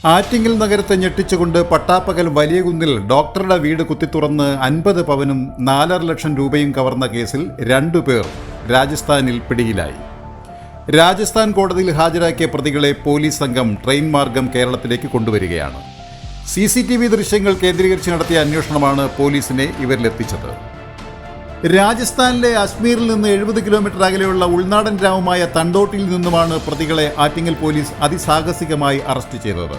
ആറ്റിങ്ങൽ നഗരത്തെ ഞെട്ടിച്ചുകൊണ്ട് പട്ടാപ്പകൽ വലിയകുന്നിൽ ഡോക്ടറുടെ വീട് കുത്തിത്തുറന്ന് 50 പവനും 4.5 ലക്ഷം രൂപയും കവർന്ന കേസിൽ 2 പേർ രാജസ്ഥാനിൽ പിടിയിലായി. രാജസ്ഥാൻ കോടതിയിൽ ഹാജരാക്കിയ പ്രതികളെ പോലീസ് സംഘം ട്രെയിൻ മാർഗം കേരളത്തിലേക്ക് കൊണ്ടുവരികയാണ്. CCTV ദൃശ്യങ്ങൾ കേന്ദ്രീകരിച്ച് നടത്തിയ അന്വേഷണമാണ് പോലീസിനെ ഇവരിലെത്തിച്ചത്. രാജസ്ഥാനിലെ അജ്മീറിൽ നിന്ന് 70 കിലോമീറ്റർ അകലെയുള്ള ഉൾനാടൻ ഗ്രാമമായ തണ്ടോട്ടിൽ നിന്നുമാണ് പ്രതികളെ ആറ്റിങ്ങൽ പോലീസ് അതിസാഹസികമായി അറസ്റ്റ് ചെയ്തത്.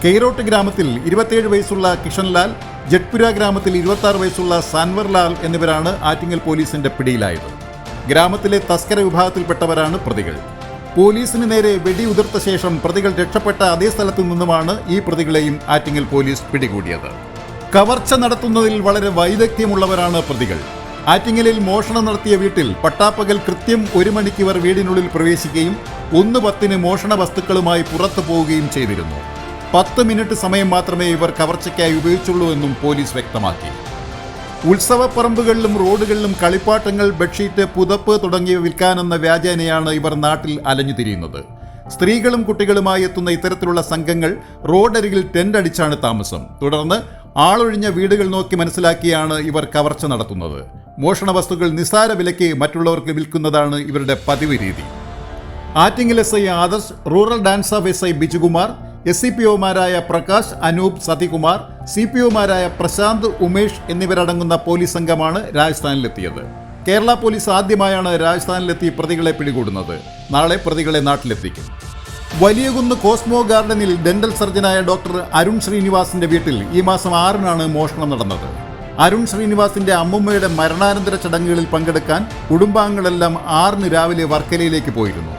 കെയ്റോട്ട് ഗ്രാമത്തിൽ 27 വയസ്സുള്ള കിഷൻലാൽ, ജഡ്പുര ഗ്രാമത്തിൽ 26 വയസ്സുള്ള സാൻവർലാൽ എന്നിവരാണ് ആറ്റിങ്ങൽ പോലീസിന്റെ പിടിയിലായത്. ഗ്രാമത്തിലെ തസ്കര വിഭാഗത്തിൽപ്പെട്ടവരാണ് പ്രതികൾ. പോലീസിന് നേരെ വെടിയുതിർത്ത ശേഷം പ്രതികൾ രക്ഷപ്പെട്ട അതേ സ്ഥലത്തു നിന്നുമാണ് ഈ പ്രതികളെയും ആറ്റിങ്ങൽ പോലീസ് പിടികൂടിയത്. കവർച്ച നടത്തുന്നതിൽ വളരെ വൈദഗ്ധ്യമുള്ളവരാണ് പ്രതികൾ. ആറ്റിങ്ങലിൽ മോഷണം നടത്തിയ വീട്ടിൽ പട്ടാപ്പകൽ കൃത്യം 1 മണിക്ക് ഇവർ വീടിനുള്ളിൽ പ്രവേശിക്കുകയും 1:10 മോഷണ വസ്തുക്കളുമായി പുറത്തു പോവുകയും ചെയ്തിരുന്നു. 10 മിനിറ്റ് സമയം മാത്രമേ ഇവർ കവർച്ചയ്ക്കായി ഉപയോഗിച്ചുള്ളൂ എന്നും പോലീസ് വ്യക്തമാക്കി. ഉത്സവപ്പറമ്പുകളിലും റോഡുകളിലും കളിപ്പാട്ടങ്ങൾ, ബെഡ്ഷീറ്റ്, പുതപ്പ് തുടങ്ങിയവ വിൽക്കാനെന്ന വ്യാജേനയാണ് ഇവർ നാട്ടിൽ അലഞ്ഞുതിരിയുന്നത്. സ്ത്രീകളും കുട്ടികളുമായി എത്തുന്ന ഇത്തരത്തിലുള്ള സംഘങ്ങൾ റോഡരികിൽ ടെന്റ് അടിച്ചാണ് താമസം. തുടർന്ന് ആളൊഴിഞ്ഞ വീടുകൾ നോക്കി മനസ്സിലാക്കിയാണ് ഇവർ കവർച്ച നടത്തുന്നത്. മോഷണ വസ്തുക്കൾ നിസ്സാര വിലയ്ക്ക് മറ്റുള്ളവർക്ക് വിൽക്കുന്നതാണ് ഇവരുടെ പതിവ് രീതി. Attingal SI Adarsh, rural DANSAF SI Bijukumar, SCPOമാരായ പ്രകാശ്, അനൂപ്, സതികുമാർ, CPOമാരായ പ്രശാന്ത്, ഉമേഷ് എന്നിവരടങ്ങുന്ന പോലീസ് സംഘമാണ് രാജസ്ഥാനിലെത്തിയത്. കേരള പോലീസ് ആദ്യമായാണ് രാജസ്ഥാനിലെത്തി പ്രതികളെ പിടികൂടുന്നത്. നാളെ പ്രതികളെ നാട്ടിലെത്തിക്കും. വലിയകുന്ന് കോസ്മോ ഗാർഡനിൽ ഡെന്റൽ സർജനായ ഡോക്ടർ അരുൺ ശ്രീനിവാസിന്റെ വീട്ടിൽ ഈ മാസം 6-നാണ് മോഷണം നടന്നത്. അരുൺ ശ്രീനിവാസിന്റെ അമ്മുമ്മയുടെ മരണാനന്തര ചടങ്ങുകളിൽ പങ്കെടുക്കാൻ കുടുംബാംഗങ്ങളെല്ലാം 6-ന് രാവിലെ വർക്കലയിലേക്ക് പോയിരുന്നു.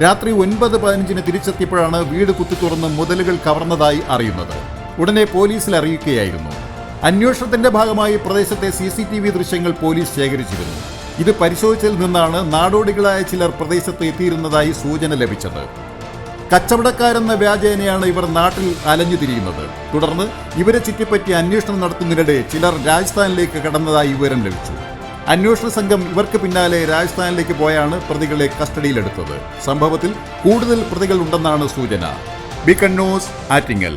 രാത്രി 9:15 തിരിച്ചെത്തിയപ്പോഴാണ് വീട് കുത്തിത്തുറന്ന് മുതലുകൾ കവർന്നതായി അറിയുന്നത്. ഉടനെ പോലീസിൽ അറിയിക്കുകയായിരുന്നു. അന്വേഷണത്തിന്റെ ഭാഗമായി പ്രദേശത്തെ CCTV ദൃശ്യങ്ങൾ പോലീസ് ശേഖരിച്ചിരുന്നു. ഇത് പരിശോധിച്ചതിൽ നിന്നാണ് നാടോടികളായ ചിലർ പ്രദേശത്ത് എത്തിയിരുന്നതായി സൂചന ലഭിച്ചത്. കച്ചവടക്കാരെന്ന വ്യാജേനയാണ് ഇവർ നാട്ടിൽ അലഞ്ഞുതിരിയുന്നത്. തുടർന്ന് ഇവരെ ചുറ്റിപ്പറ്റി അന്വേഷണം നടത്തുന്നതിനിടെ ചിലർ രാജസ്ഥാനിലേക്ക് കടന്നതായി വിവരം ലഭിച്ചു. അന്വേഷണ സംഘം ഇവർക്ക് പിന്നാലെ രാജസ്ഥാനിലേക്ക് പോയാണ് പ്രതികളെ കസ്റ്റഡിയിലെടുത്തത്. സംഭവത്തിൽ കൂടുതൽ പ്രതികൾ ഉണ്ടെന്നാണ് സൂചന. Beacon news, Attingal.